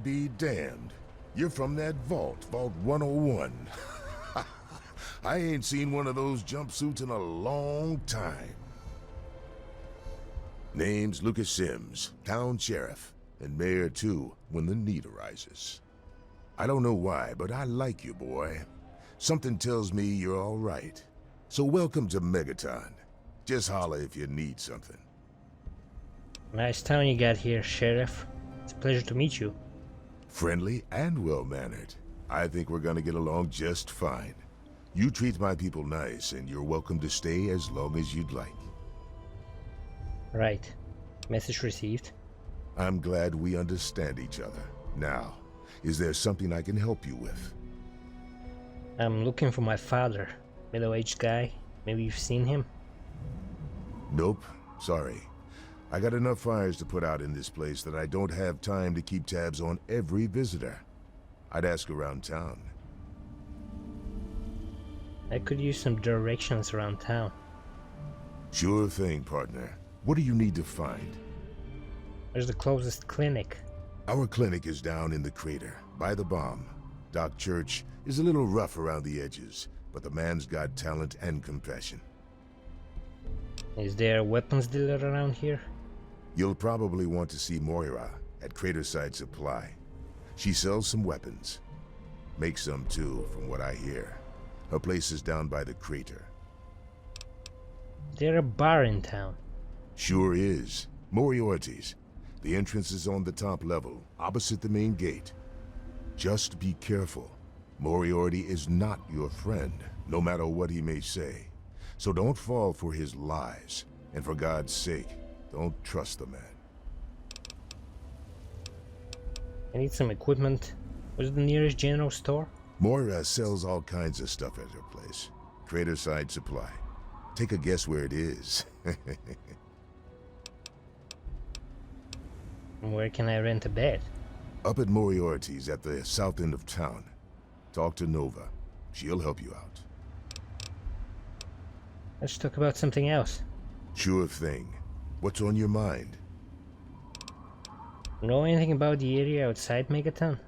be damned. You're from that vault, Vault 101. I ain't seen one of those jumpsuits in a long time. Name's Lucas Sims, town sheriff, and mayor too, when the need arises. I don't know why, but I like you, boy. Something tells me you're all right. So welcome to Megaton. Just holler if you need something. Nice town you got here, Sheriff. It's a pleasure to meet you. Friendly and well-mannered. I think we're gonna get along just fine. You treat my people nice, and you're welcome to stay as long as you'd like. Right. Message received. I'm glad we understand each other. Now, is there something I can help you with? I'm looking for my father. Middle-aged guy. Maybe you've seen him? Nope. Sorry. I got enough fires to put out in this place that I don't have time to keep tabs on every visitor. I'd ask around town. I could use some directions around town. Sure thing, partner. What do you need to find? Where's the closest clinic? Our clinic is down in the crater, by the bomb. Doc Church is a little rough around the edges, but the man's got talent and compassion. Is there a weapons dealer around here? You'll probably want to see Moira at Craterside Supply. She sells some weapons. Makes some too, from what I hear. Her place is down by the crater. Is there a bar in town? Sure is. Moriarty's. The entrance is on the top level, opposite the main gate. Just be careful. Moriarty is not your friend, no matter what he may say. So don't fall for his lies. And for God's sake, don't trust the man. I need some equipment. Where's the nearest general store? Moira sells all kinds of stuff at her place. Craterside Supply. Take a guess where it is. Where can I rent a bed? Up at Moriarty's at the south end of town. Talk to Nova. She'll help you out. Let's talk about something else. Sure thing. What's on your mind? Know anything about the area outside Megaton?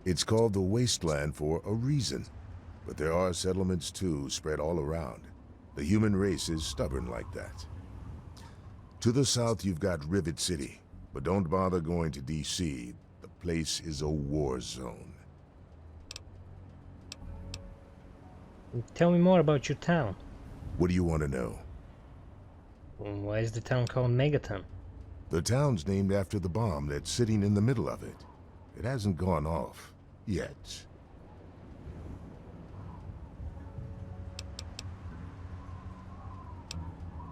It's called the Wasteland for a reason. But there are settlements too, spread all around. The human race is stubborn like that. To the south you've got Rivet City, but don't bother going to DC. The place is a war zone. Tell me more about your town. What do you want to know? Why is the town called Megaton? The town's named after the bomb that's sitting in the middle of it. It hasn't gone off yet.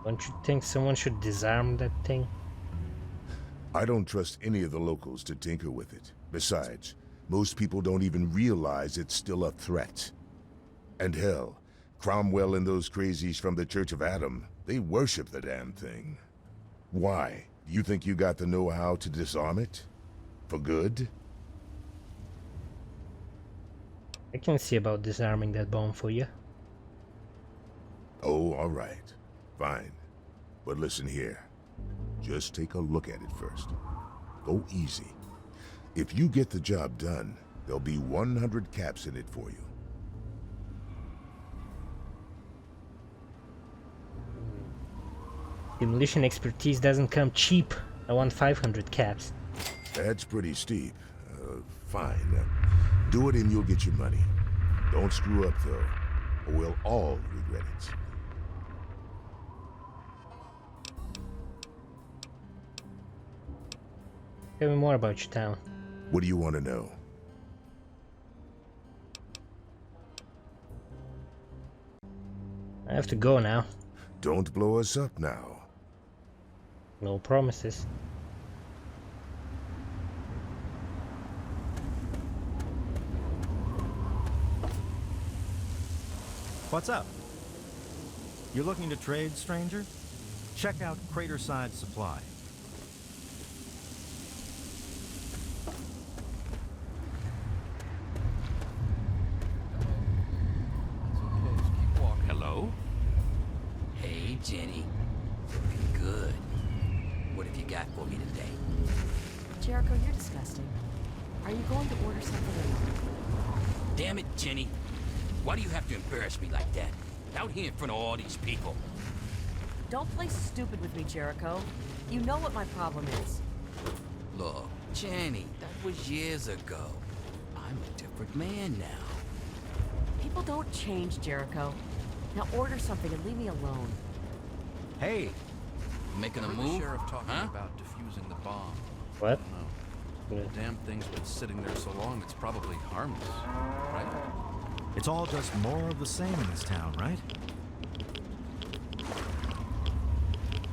Don't you think someone should disarm that thing? I don't trust any of the locals to tinker with it. Besides, most people don't even realize it's still a threat. And hell, Cromwell and those crazies from the Church of Adam, they worship the damn thing. Why? Do you think you got the know-how to disarm it? For good? I can see about disarming that bomb for you. Oh, all right. Fine. But listen here. Just take a look at it first. Go easy. If you get the job done, there'll be 100 caps in it for you. Demolition expertise doesn't come cheap. I want 500 caps. That's pretty steep. Fine. Do it and you'll get your money. Don't screw up, though, or we'll all regret it. Tell me more about your town. What do you want to know? I have to go now. Don't blow us up now. No promises. What's up? You're looking to trade, stranger? Check out Craterside Supply. Hello? Hey, Jenny. Looking good. What have you got for me today? Jericho, you're disgusting. Are you going to order something or not? Damn it, Jenny. Why do you have to embarrass me like that? Out here in front of all these people. Don't play stupid with me, Jericho. You know what my problem is. Look, Jenny, that was years ago. I'm a different man now. People don't change, Jericho. Now order something and leave me alone. Hey, Making a Heard the move? sheriff talking Huh? about defusing the bomb. What? I don't know. The damn thing's been sitting there so long, it's probably harmless, right? it's all just more of the same in this town, right?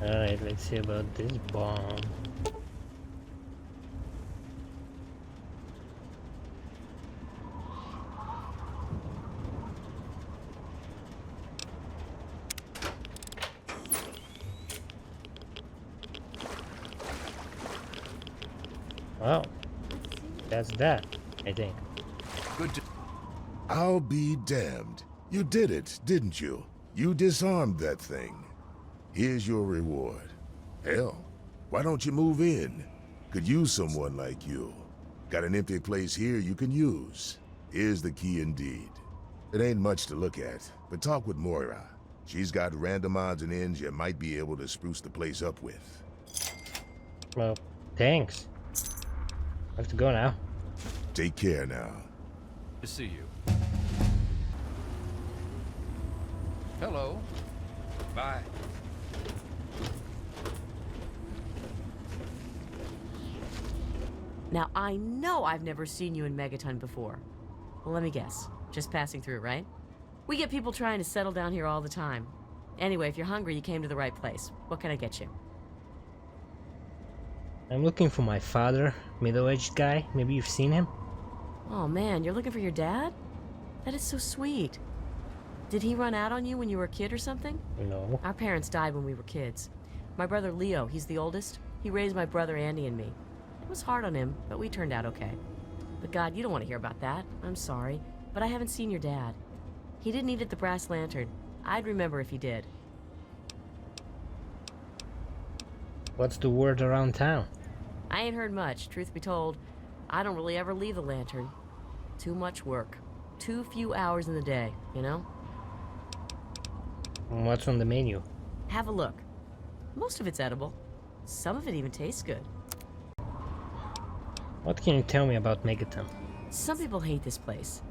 Alright, let's see about this bomb. Well, that's that, I think. Good to... I'll be damned. You did it, didn't you? You disarmed that thing. Here's your reward. Hell, why don't you move in? Could use someone like you. Got an empty place here you can use. Here's the key indeed. It ain't much to look at, but talk with Moira. She's got random odds and ends you might be able to spruce the place up with. Well, thanks. I have to go now. Take care now. to see you. Hello. Bye. Now, I know I've never seen you in Megaton before. Well, let me guess. Just passing through, right? We get people trying to settle down here all the time. Anyway, if you're hungry, you came to the right place. What can I get you? I'm looking for my father, middle-aged guy. Maybe you've seen him? Oh man, you're looking for your dad? That is so sweet. Did he run out on you when you were a kid or something? No. Our parents died when we were kids. My brother Leo, he's the oldest. He raised my brother Andy and me. It was hard on him, but we turned out okay. But God, you don't want to hear about that. I'm sorry, but I haven't seen your dad. He didn't eat at the Brass Lantern. I'd remember if he did. What's the word around town? I ain't heard much, truth be told. I don't really ever leave the Lantern. Too much work. Too few hours in the day, you know? What's on the menu? Have a look. Most of it's edible. Some of it even tastes good. What can you tell me about Megaton? Some people hate this place,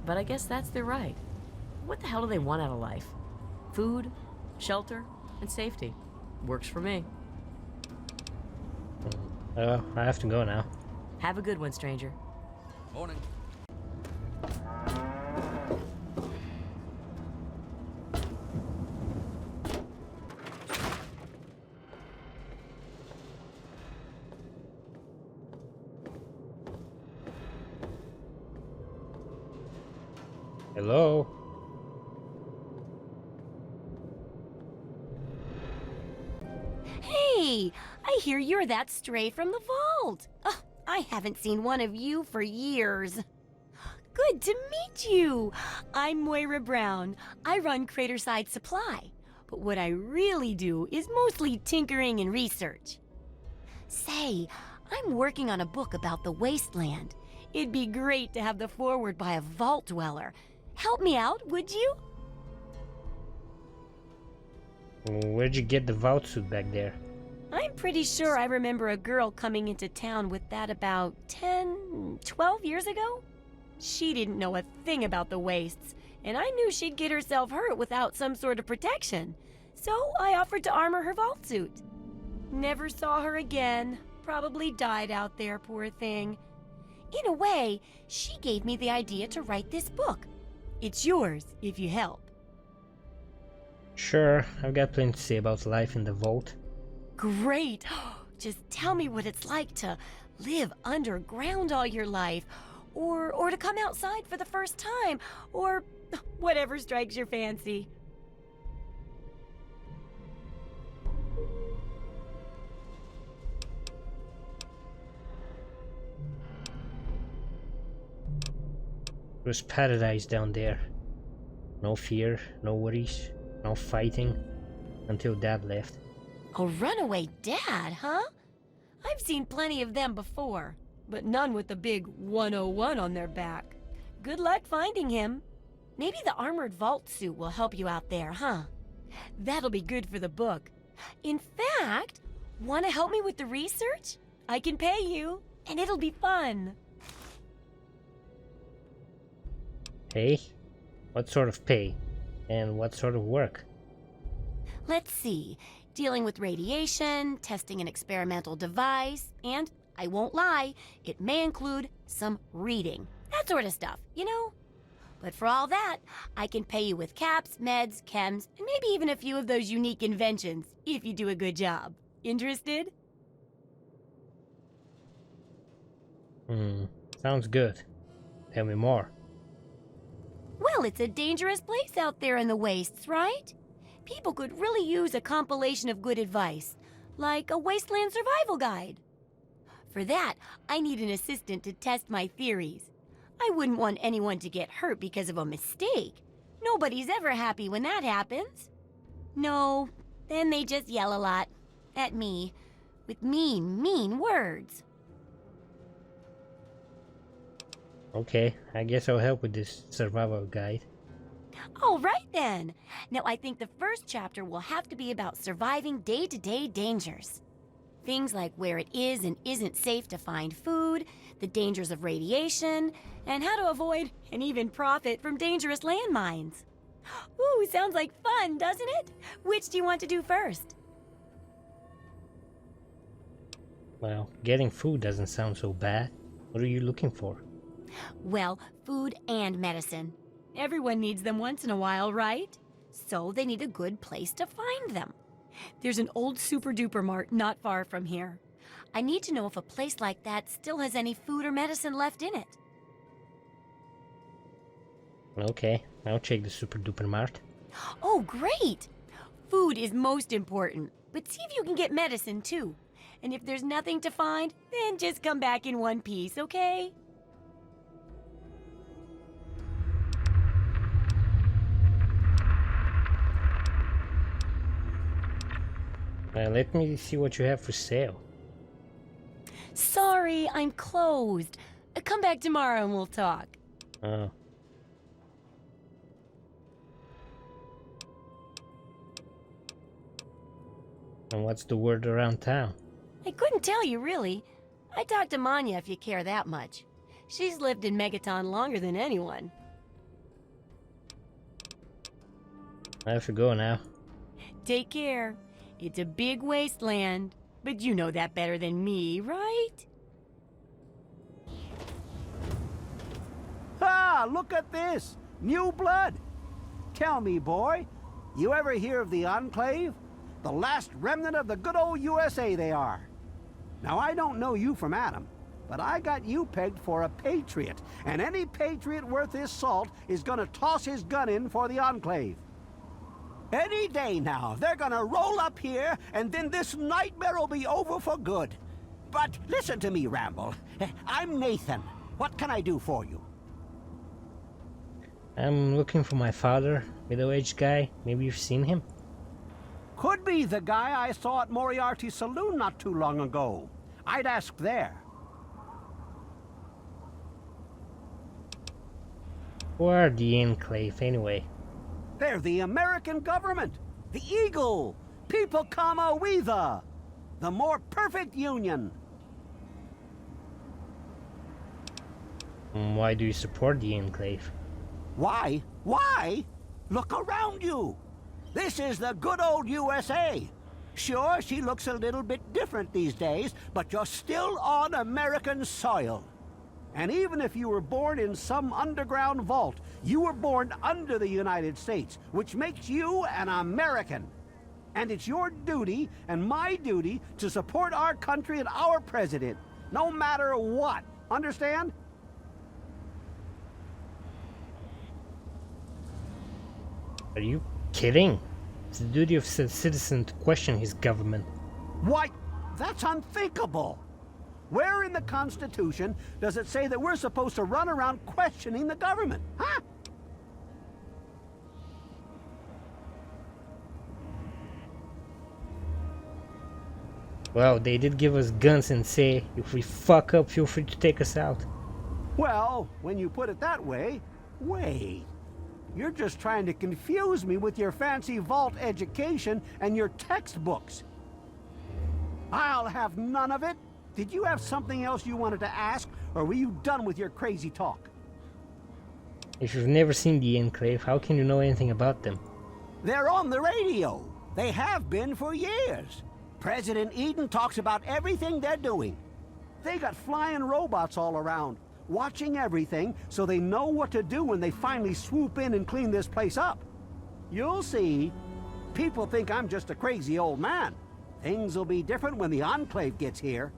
but I guess that's their right. What the hell do they want out of life? Food, shelter, and safety. Works for me. I have to go now. Have a good one, stranger. Morning. Hello? Hey, I hear you're that stray from the vault. Oh, I haven't seen one of you for years. Good to meet you. I'm Moira Brown. I run Craterside Supply, but what I really do is mostly tinkering and research. Say, I'm working on a book about the Wasteland. It'd be great to have the foreword by a vault dweller. Help me out, would you? Where'd you get the vault suit back there? I'm pretty sure I remember a girl coming into town with that about 10, 12 years ago. She didn't know a thing about the wastes, and I knew she'd get herself hurt without some sort of protection. So I offered to armor her vault suit. Never saw her again. Probably died out there, poor thing. In a way, she gave me the idea to write this book. It's yours if you help. Sure, I've got plenty to say about life in the vault. Great! Just tell me what it's like to live underground all your life, or to come outside for the first time, or whatever strikes your fancy. It was paradise down there. No fear, no worries, no fighting, until Dad left. A runaway dad, huh? I've seen plenty of them before. but none with the big 101 on their back. Good luck finding him. Maybe the armored vault suit will help you out there, huh? That'll be good for the book. In fact, want to help me with the research? I can pay you, and it'll be fun. Pay? What sort of pay? And what sort of work? Let's see. Dealing with radiation, testing an experimental device, and, I won't lie, it may include some reading. That sort of stuff, you know? But for all that, I can pay you with caps, meds, chems, and maybe even a few of those unique inventions, if you do a good job. Interested? Sounds good. Tell me more. Well, it's a dangerous place out there in the wastes, right? People could really use a compilation of good advice, like a Wasteland survival guide. For that, I need an assistant to test my theories. I wouldn't want anyone to get hurt because of a mistake. Nobody's ever happy when that happens. No, then they just yell a lot. At me. With mean, mean words. Okay, I guess I'll help with this survival guide. All right then. Now I think the first chapter will have to be about surviving day-to-day dangers. Things like where it is and isn't safe to find food, the dangers of radiation, and how to avoid and even profit from dangerous landmines. Ooh, sounds like fun, doesn't it? Which do you want to do first? Well, getting food doesn't sound so bad. What are you looking for? Well, food and medicine. Everyone needs them once in a while, right? So they need a good place to find them. There's an old super-duper mart not far from here. I need to know if a place like that still has any food or medicine left in it. Okay, I'll check the super duper mart. Oh, great! Food is most important, but see if you can get medicine too. And if there's nothing to find, then just come back in one piece, okay? Let me see what you have for sale. Sorry, I'm closed. Come back tomorrow and we'll talk. Oh. And what's the word around town? I couldn't tell you, really. I talked to Manya if you care that much. She's lived in Megaton longer than anyone. I have to go now. Take care. It's a big wasteland, but you know that better than me, right? Ah, look at this! New blood! Tell me, boy, you ever hear of the Enclave? The last remnant of the good old USA they are. Now, I don't know you from Adam, but I got you pegged for a patriot, and any patriot worth his salt is gonna toss his gun in for the Enclave. Any day now, they're gonna roll up here, and then this nightmare will be over for good. But listen to me, Ramble. I'm Nathan. What can I do for you? I'm looking for my father, middle-aged guy. Maybe you've seen him? Could be the guy I saw at Moriarty's saloon not too long ago. I'd ask there. Who are the Enclave, anyway? They're the American government. The Eagle. People comma we the more perfect union. Why do you support the Enclave? Why? Why? Look around you. This is the good old USA. Sure, she looks a little bit different these days, but you're still on American soil. And even if you were born in some underground vault, you were born under the United States, which makes you an American. And it's your duty and my duty to support our country and our president, no matter what. Understand? Are you kidding? It's the duty of a citizen to question his government. Why, that's unthinkable. Where in the Constitution does it say that we're supposed to run around questioning the government, huh? Well, they did give us guns and say, if we fuck up, feel free to take us out. Well, when you put it that way, wait. You're just trying to confuse me with your fancy vault education and your textbooks. I'll have none of it. Did you have something else you wanted to ask, or were you done with your crazy talk? If you've never seen the Enclave, how can you know anything about them? They're on the radio. They have been for years. President Eden talks about everything they're doing. They got flying robots all around, watching everything so they know what to do when they finally swoop in and clean this place up. You'll see. People think I'm just a crazy old man. Things will be different when the Enclave gets here.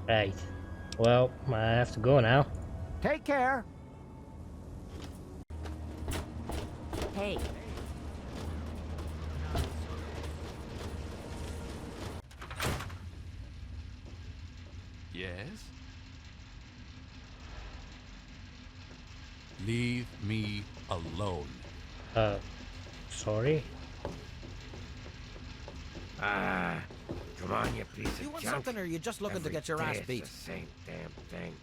Right. Well, I have to go now. Take care. Hey, Yes? Leave me alone. Sorry? Come on, you piece of You want junk. something, or are you just looking to get your Every ass day it's beat? the same damn thing.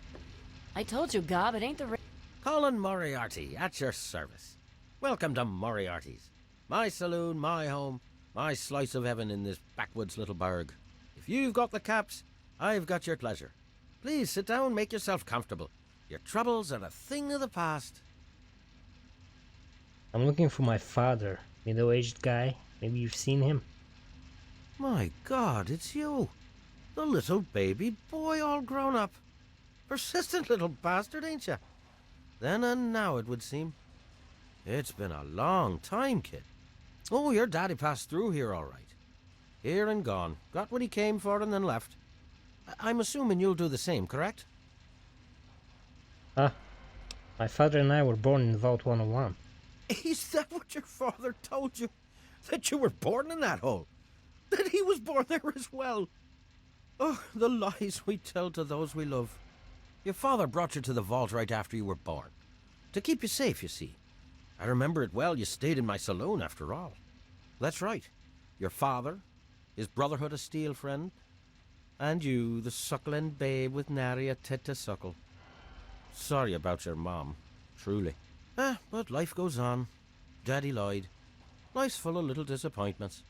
I told you, Gob, it ain't the... Colin Moriarty, at your service. Welcome to Moriarty's. My saloon, my home, my slice of heaven in this backwoods little burg. If you've got the caps, I've got your pleasure. Please sit down, make yourself comfortable. Your troubles are a thing of the past. I'm looking for my father. Middle-aged guy. Maybe you've seen him. My God, it's you. The little baby boy all grown up. Persistent little bastard, ain't you? Then and now, it would seem. It's been a long time, kid. Oh, your daddy passed through here all right. Here and gone. Got what he came for and then left. I'm assuming you'll do the same, correct? My father and I were born in Vault 101. Is that what your father told you? That you were born in that hole? That he was born there as well? Oh, the lies we tell to those we love. Your father brought you to the vault right after you were born. To keep you safe, you see. I remember it well, you stayed in my saloon after all. That's right. Your father, his Brotherhood of Steel friend, and you, the suckling babe with nary a tit to suckle. Sorry about your mom, truly. But life goes on. Daddy lied. Life's full of little disappointments.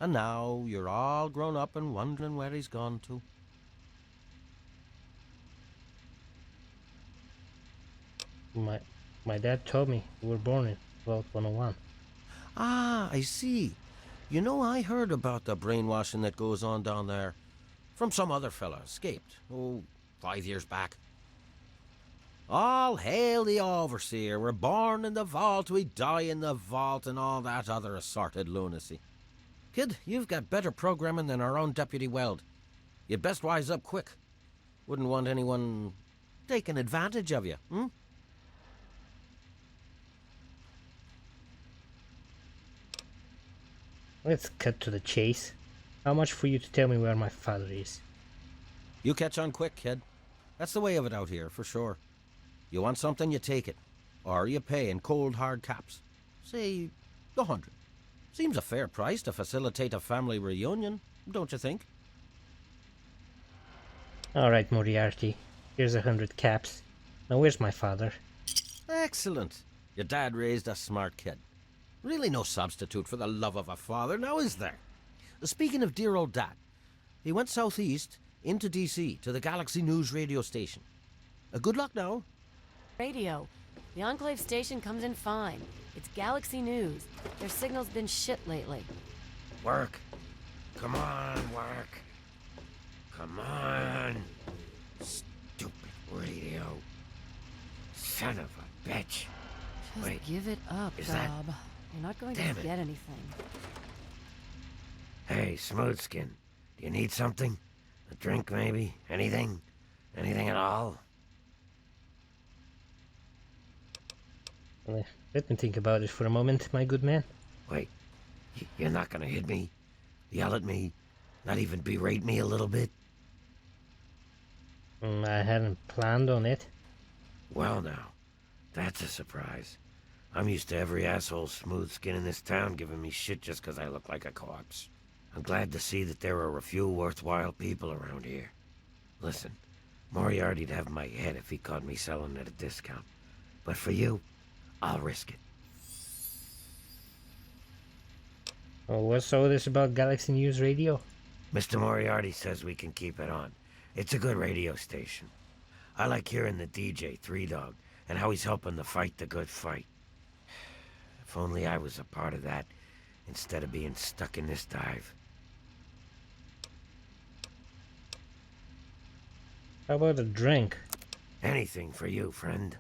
And now you're all grown up and wondering where he's gone to. My dad told me we were born in Vault 101. Ah, I see. You know, I heard about the brainwashing that goes on down there. From some other fella, escaped. 5 years back. All hail the overseer. We're born in the vault, we die in the vault, and all that other assorted lunacy. Kid, you've got better programming than our own Deputy Weld. You'd best wise up quick. Wouldn't want anyone taking advantage of you, hmm? Let's cut to the chase. How much for you to tell me where my father is? You catch on quick, kid. That's the way of it out here, for sure. You want something, you take it. Or you pay in cold, hard caps. Say, 100. Seems a fair price to facilitate a family reunion, don't you think? Alright, Moriarty. Here's 100 caps. Now where's my father? Excellent. Your dad raised a smart kid. Really no substitute for the love of a father, now is there? Speaking of dear old dad, he went southeast into DC to the Galaxy News radio station. Good luck now. Radio. The Enclave station comes in fine. It's Galaxy News. Their signal's been shit lately. Work. Come on, work. Come on. Stupid radio. Son of a bitch. Just Wait, give it up, is that- Bob. You're not going Damn to it. get anything. Hey, Smoothskin. Do you need something? A drink, maybe? Anything? Anything at all? Let me think about it for a moment, my good man. Wait, you're not gonna hit me? Yell at me? Not even berate me a little bit? I hadn't planned on it. Well now, that's a surprise. I'm used to every asshole smooth skin in this town giving me shit just 'cause I look like a corpse. I'm glad to see that there are a few worthwhile people around here. Listen, Moriarty'd have my head if he caught me selling at a discount. But for you, I'll risk it. Oh, what's all this about Galaxy News Radio? Mr. Moriarty says we can keep it on. It's a good radio station. I like hearing the DJ, Three Dog, and how he's helping to fight the good fight. If only I was a part of that, instead of being stuck in this dive. How about a drink? Anything for you, friend.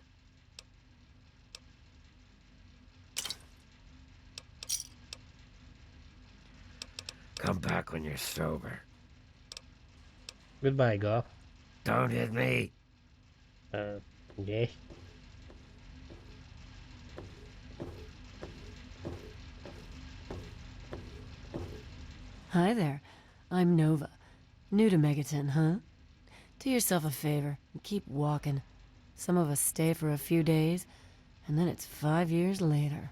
Come back when you're sober. Goodbye, Gob. Don't hit me. Okay. Hi there. I'm Nova. New to Megaton, huh? Do yourself a favor and keep walking. Some of us stay for a few days, and then it's 5 years later.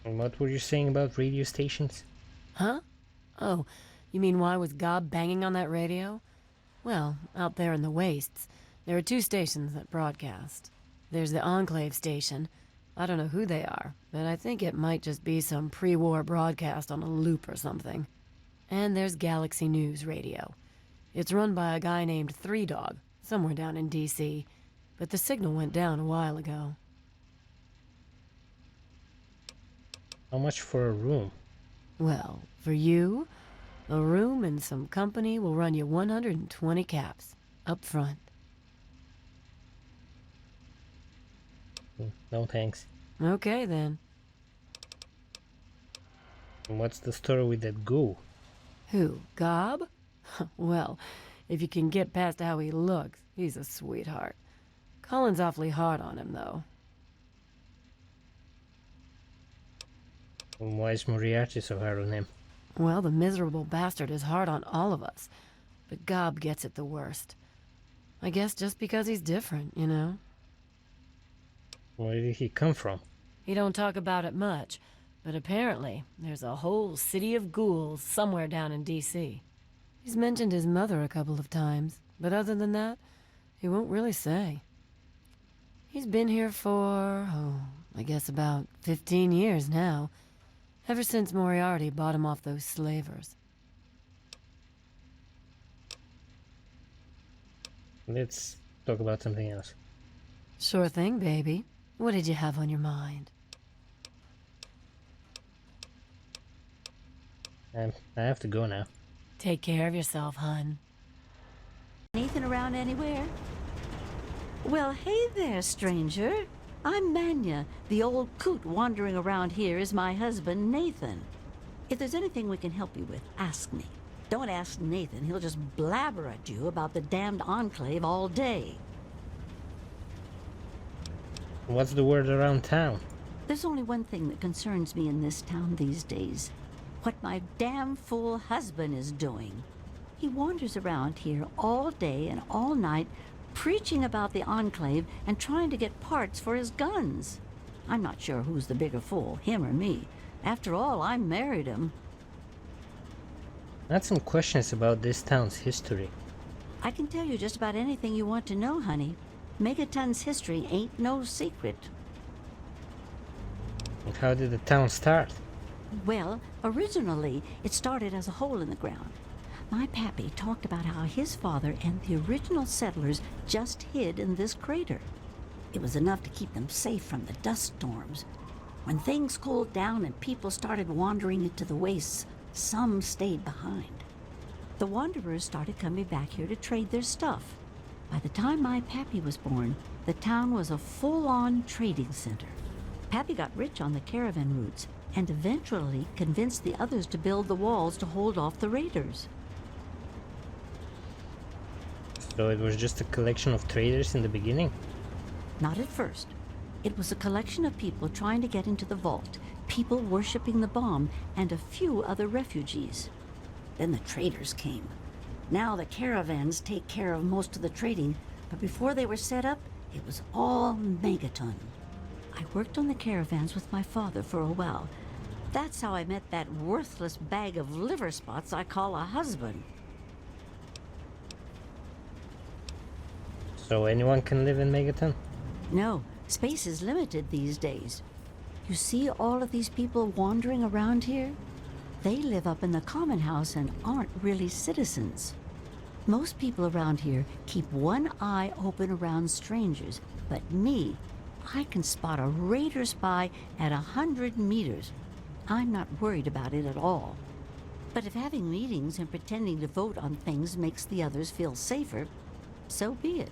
And what were you saying about radio stations? Huh? Oh, you mean why was Gob banging on that radio? Well, out there in the wastes, there are 2 stations that broadcast. There's the Enclave station. I don't know who they are, but I think it might just be some pre-war broadcast on a loop or something. And there's Galaxy News Radio. It's run by a guy named Three Dog, somewhere down in DC, but the signal went down a while ago. How much for a room? Well, for you, a room and some company will run you 120 caps, up front. No thanks. Okay, then. And what's the story with that ghoul? Who, Gob? Well, if you can get past how he looks, he's a sweetheart. Colin's awfully hard on him, though. And why is Moriarty so hard on him? Well, the miserable bastard is hard on all of us, but Gob gets it the worst. I guess just because he's different, you know? Where did he come from? He don't talk about it much, but apparently there's a whole city of ghouls somewhere down in D.C. He's mentioned his mother a couple of times, but other than that, he won't really say. He's been here for, I guess about 15 years now, ever since Moriarty bought him off those slavers. Let's talk about something else. Sure thing, baby. What did you have on your mind? I have to go now. Take care of yourself, hun. Nathan around anywhere? Well, hey there, stranger. I'm Manya. The old coot wandering around here is my husband, Nathan. If there's anything we can help you with, ask me. Don't ask Nathan. He'll just blabber at you about the damned Enclave all day. What's the word around town? There's only one thing that concerns me in this town these days. What my damn fool husband is doing. He wanders around here all day and all night, preaching about the Enclave and trying to get parts for his guns. I'm not sure who's the bigger fool, him or me. After all, I married him. I had some questions about this town's history. I can tell you just about anything you want to know, honey. Megaton's history ain't no secret. And how did the town start? Well, originally, it started as a hole in the ground. My pappy talked about how his father and the original settlers just hid in this crater. It was enough to keep them safe from the dust storms. When things cooled down and people started wandering into the wastes, some stayed behind. The wanderers started coming back here to trade their stuff. By the time my pappy was born, the town was a full-on trading center. Pappy got rich on the caravan routes and eventually convinced the others to build the walls to hold off the raiders. So it was just a collection of traders in the beginning? Not at first. It was a collection of people trying to get into the vault, people worshipping the bomb, and a few other refugees. Then the traders came. Now the caravans take care of most of the trading, but before they were set up, It was all Megaton. I worked on the caravans with my father for a while. That's how I met that worthless bag of liver spots I call a husband. So anyone can live in Megaton? No, space is limited these days. You see all of these people wandering around here? They live up in the common house and aren't really citizens. Most people around here keep one eye open around strangers, but me, I can spot a raider spy at 100 meters. I'm not worried about it at all. But if having meetings and pretending to vote on things makes the others feel safer, so be it.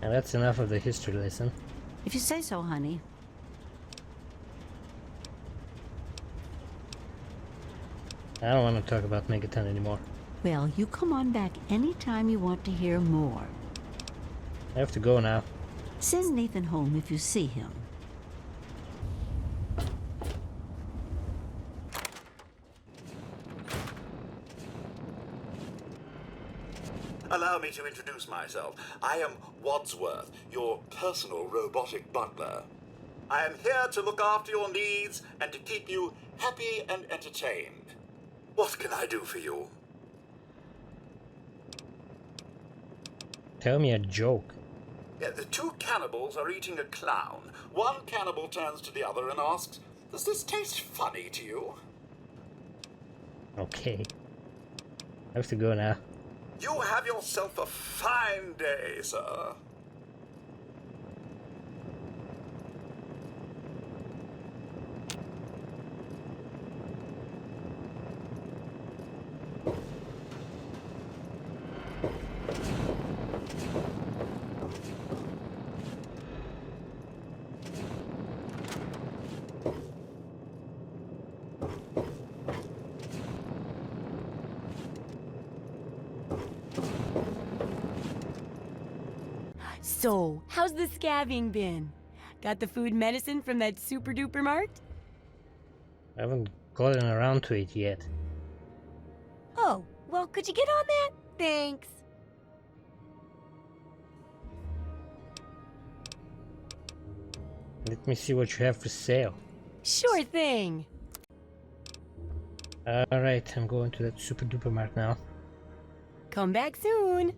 And that's enough of the history lesson. If you say so, honey. I don't want to talk about Megaton anymore. Well, you come on back anytime you want to hear more. I have to go now. Send Nathan home if you see him. Allow me to introduce myself. I am Wadsworth, your personal robotic butler. I am here to look after your needs and to keep you happy and entertained. What can I do for you? Tell me a joke. Yeah, the two cannibals are eating a clown. One cannibal turns to the other and asks, "Does this taste funny to you?" Okay. I have to go now. You have yourself a fine day, sir. So, how's the scabbing been? Got the food medicine from that super duper mart? I haven't gotten around to it yet. Oh, well, could you get on that? Thanks. Let me see what you have for sale. Sure thing. Alright, I'm going to that super duper mart now. Come back soon.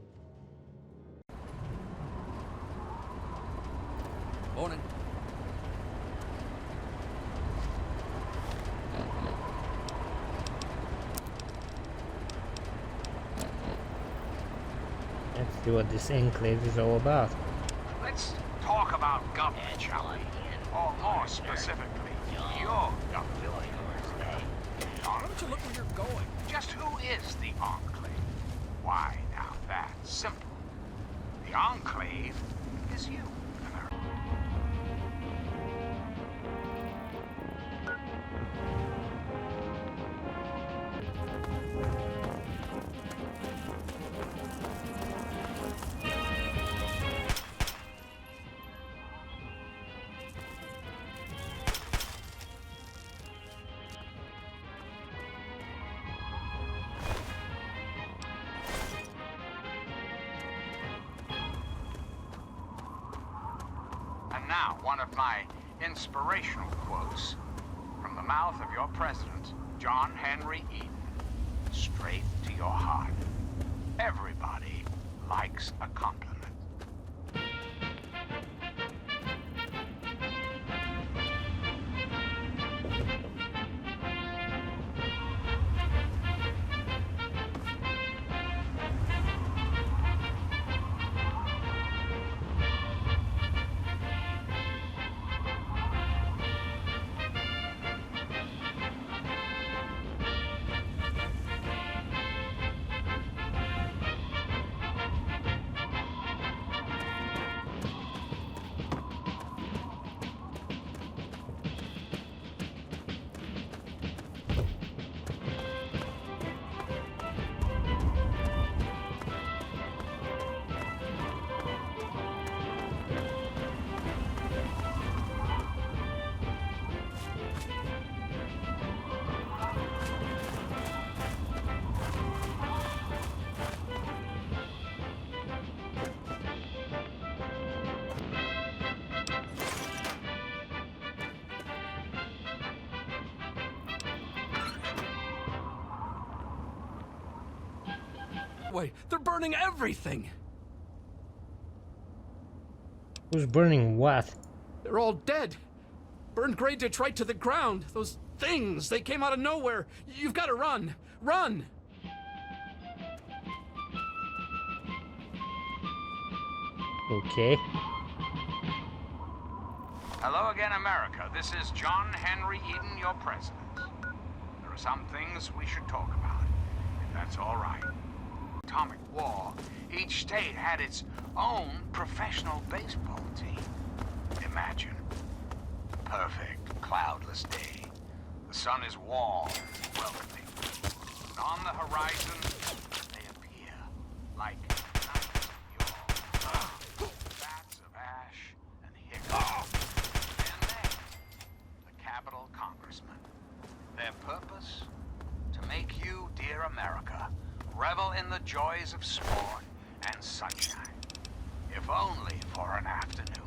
Morning. Let's see what this enclave is all about. Let's talk about government, shall we? Or more specifically, your government. Now, don't you look where you're going? Just who is the Enclave? Why, now that's simple. The Enclave is you. Now, one of my inspirational quotes from the mouth of your president, John Henry Eden, straight to your heart. Everybody likes a compliment. Wait, they're burning everything! Who's burning what? They're all dead. Burned Grey Ditch right to the ground. Those things, they came out of nowhere. You've got to run. Run! Okay. Hello again, America. This is John Henry Eden, your president. There are some things we should talk about, if that's all right. Atomic war, each state had its own professional baseball team. Imagine. Perfect, cloudless day. The sun is warm, welcoming. And on the horizon, they appear like knights of yore. Bats of ash and hickory. And then, the Capitol Congressman. Their purpose? To make you, dear America, revel in the joys of sport and sunshine. If only for an afternoon.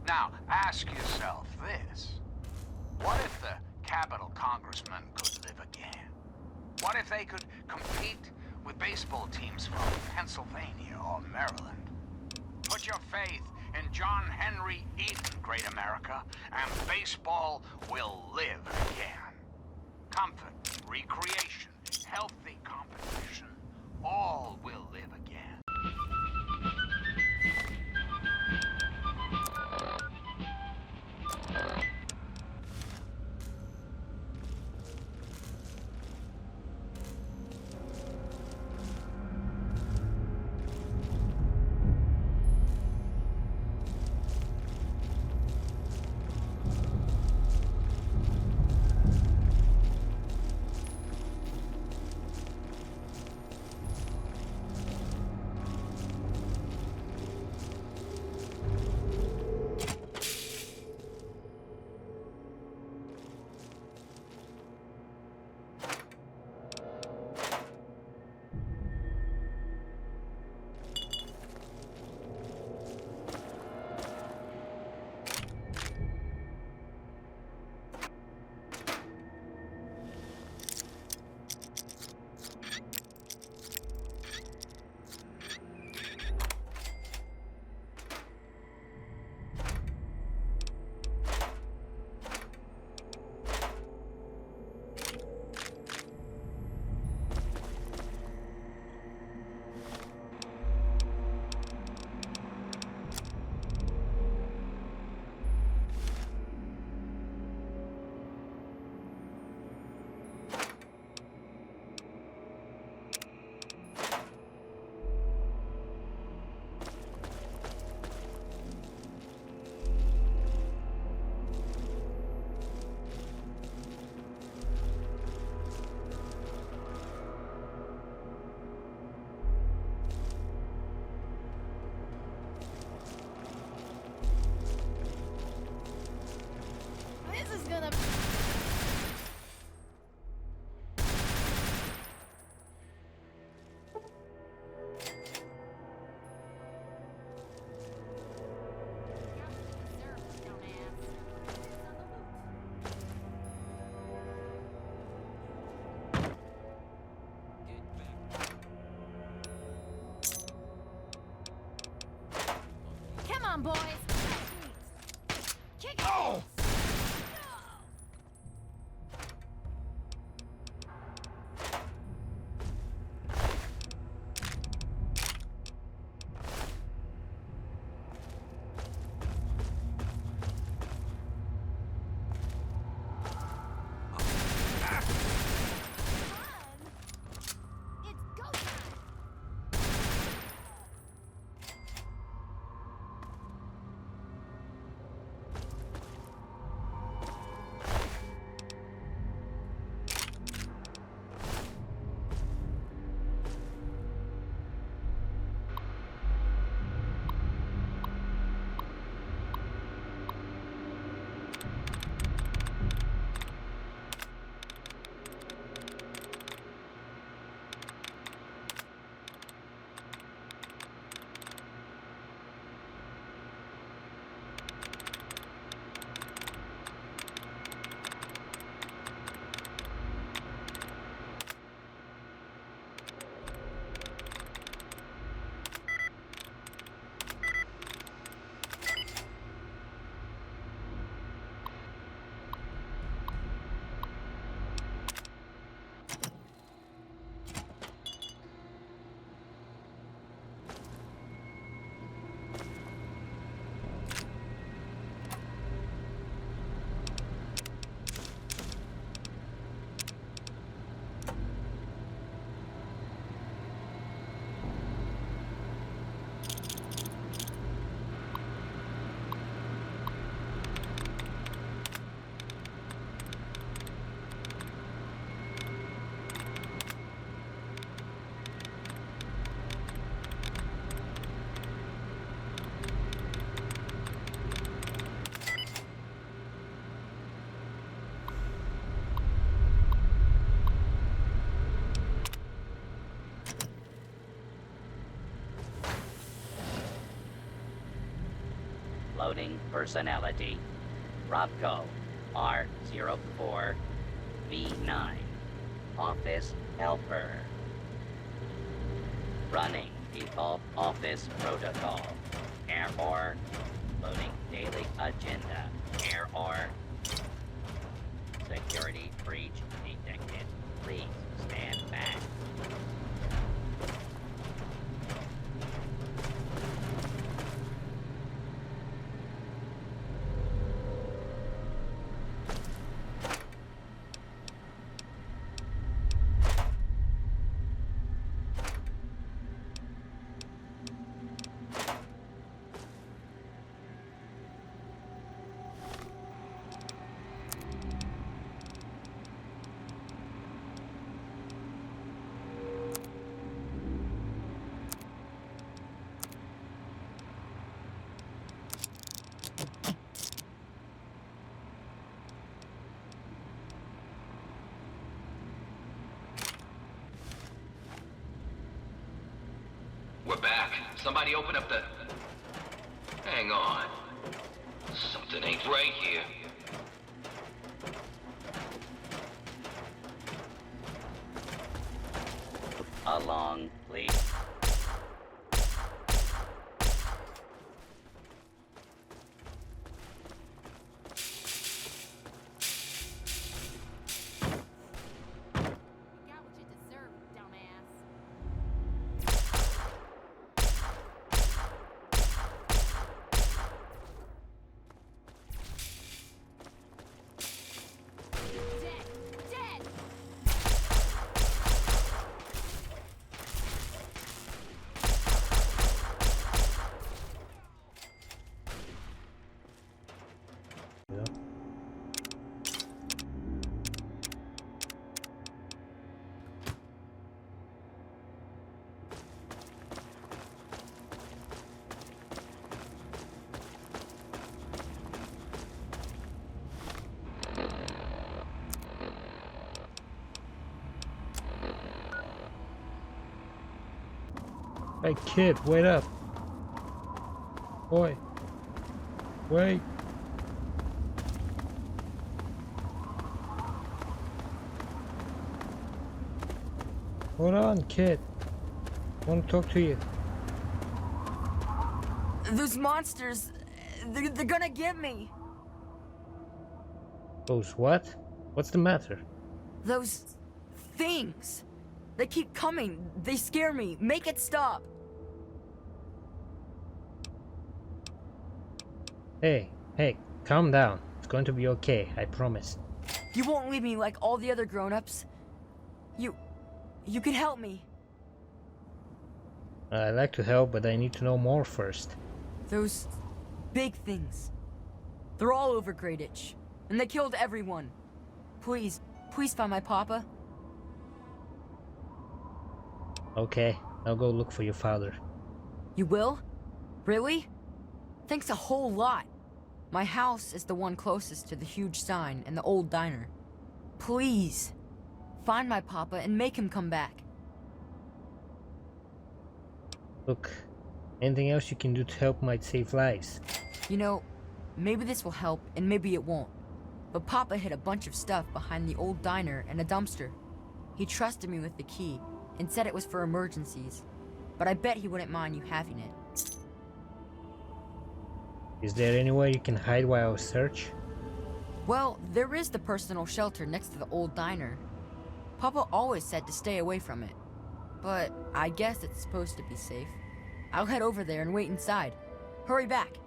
Now, ask yourself this. What if the Capitol Congressman could live again? What if they could compete with baseball teams from Pennsylvania or Maryland? Put your faith in John Henry Eden, great America, and baseball will live again. Comfort, recreation, healthy competition, all will live again. Loading personality. Robco R04V9. Office helper. Running default office protocol. Error. Loading daily agenda. Error. Security breach detected. Please stand back. We're back. Somebody open up the... Hang on. Something ain't right here. Along, please. Hey kid, wait up. Boy. Wait. Hold on, kid. I want to talk to you. Those monsters, they're gonna get me. Those what? What's the matter? Those things. They keep coming. They scare me. Make it stop. Hey, calm down. It's going to be okay, I promise. You won't leave me like all the other grown-ups. You can help me. I'd like to help, but I need to know more first. Those big things. They're all over Greyditch, and they killed everyone. Please find my papa. Okay, I'll go look for your father. You will? Really? Thanks a whole lot. My house is the one closest to the huge sign and the old diner. Please, find my papa and make him come back. Look, anything else you can do to help might save lives. You know, maybe this will help and maybe it won't. But Papa hid a bunch of stuff behind the old diner and a dumpster. He trusted me with the key and said it was for emergencies. But I bet he wouldn't mind you having it. Is there anywhere you can hide while I search? Well, there is the personal shelter next to the old diner. Papa always said to stay away from it. But I guess it's supposed to be safe. I'll head over there and wait inside. Hurry back.